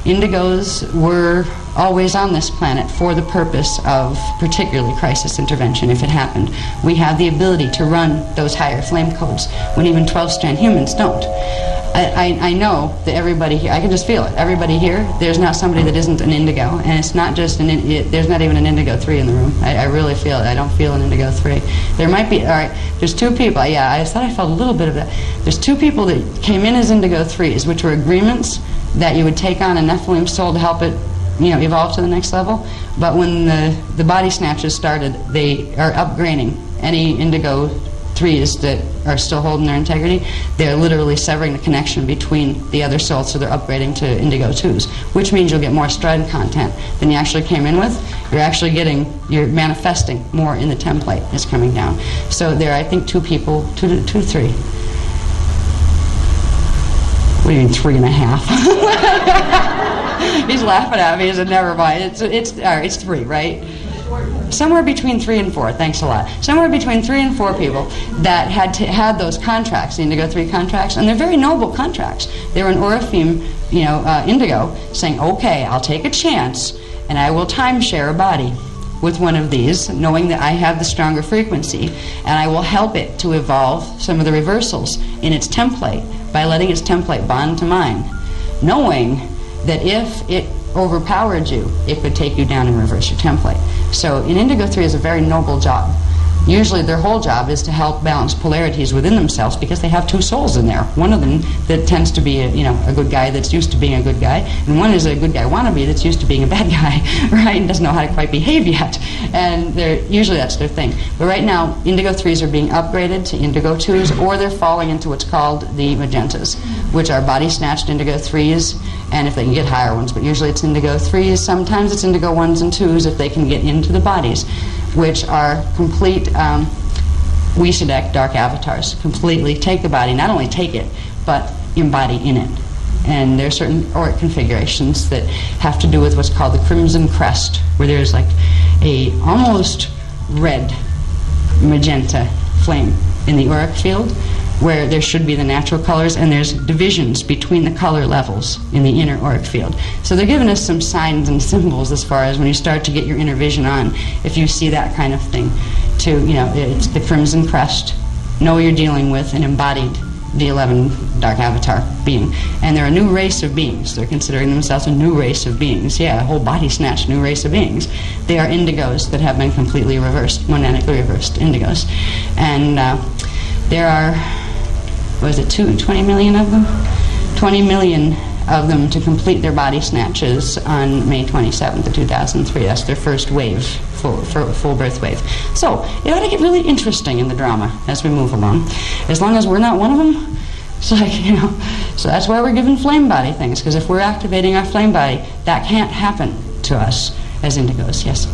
Indigos were always on this planet for the purpose of particularly crisis intervention if it happened. We have the ability to run those higher flame codes when even 12-strand humans don't. I know that everybody here, I can just feel it, everybody here, there's not somebody that isn't an indigo, and it's not just there's not even an indigo 3 in the room. I really feel it. I don't feel an indigo 3. There might be, all right, there's 2 people, yeah, I thought I felt a little bit of that. There's 2 people that came in as indigo 3s, which were agreements that you would take on a Nephilim soul to help it, you know, evolve to the next level. But when the body snatches started, they are upgrading any indigo 3s that are still holding their integrity. They're literally severing the connection between the other souls, so they're upgrading to indigo 2s, which means you'll get more stride content than you actually came in with. You're manifesting more in the template that's coming down. So there are, I think, 2 people, 2 to 3. What do you mean 3.5? He's laughing at me. He said, never mind. It's 3, right? Somewhere between 3 and 4. Thanks a lot. Somewhere between 3 and 4 people that had those contracts, the Indigo 3 contracts, and they're very noble contracts. They were an Orifeme, Indigo, saying, okay, I'll take a chance, and I will timeshare a body with one of these, knowing that I have the stronger frequency, and I will help it to evolve some of the reversals in its template by letting its template bond to mine, knowing that if it overpowered you, it could take you down and reverse your template. So an Indigo 3 is a very noble job. Usually their whole job is to help balance polarities within themselves because they have 2 souls in there. One of them that tends to be a good guy that's used to being a good guy, and one is a good guy wannabe that's used to being a bad guy, right, and doesn't know how to quite behave yet. And usually that's their thing. But right now, Indigo 3s are being upgraded to Indigo 2s, or they're falling into what's called the Magentas, which are body-snatched Indigo 3s, and if they can get higher ones, but usually it's Indigo 3s, sometimes it's Indigo 1s and 2s if they can get into the bodies, which are complete Wisadek dark avatars. Completely take the body, not only take it, but embody in it. And there are certain auric configurations that have to do with what's called the crimson crest, where there's like a almost red magenta flame in the auric field, where there should be the natural colors, and there's divisions between the color levels in the inner auric field. So they're giving us some signs and symbols as far as when you start to get your inner vision on, if you see that kind of thing, it's the crimson crest, know you're dealing with an embodied D11 dark avatar being. And they're a new race of beings. They're considering themselves a new race of beings. Yeah, a whole body snatch, new race of beings. They are indigos that have been completely reversed, monetically reversed indigos. And there are, 20 million of them? 20 million of them to complete their body snatches on May 27th of 2003. That's their first wave, full birth wave. So it ought to get really interesting in the drama as we move along. As long as we're not one of them, it's like, so that's why we're given flame body things, because if we're activating our flame body, that can't happen to us as indigos. Yes?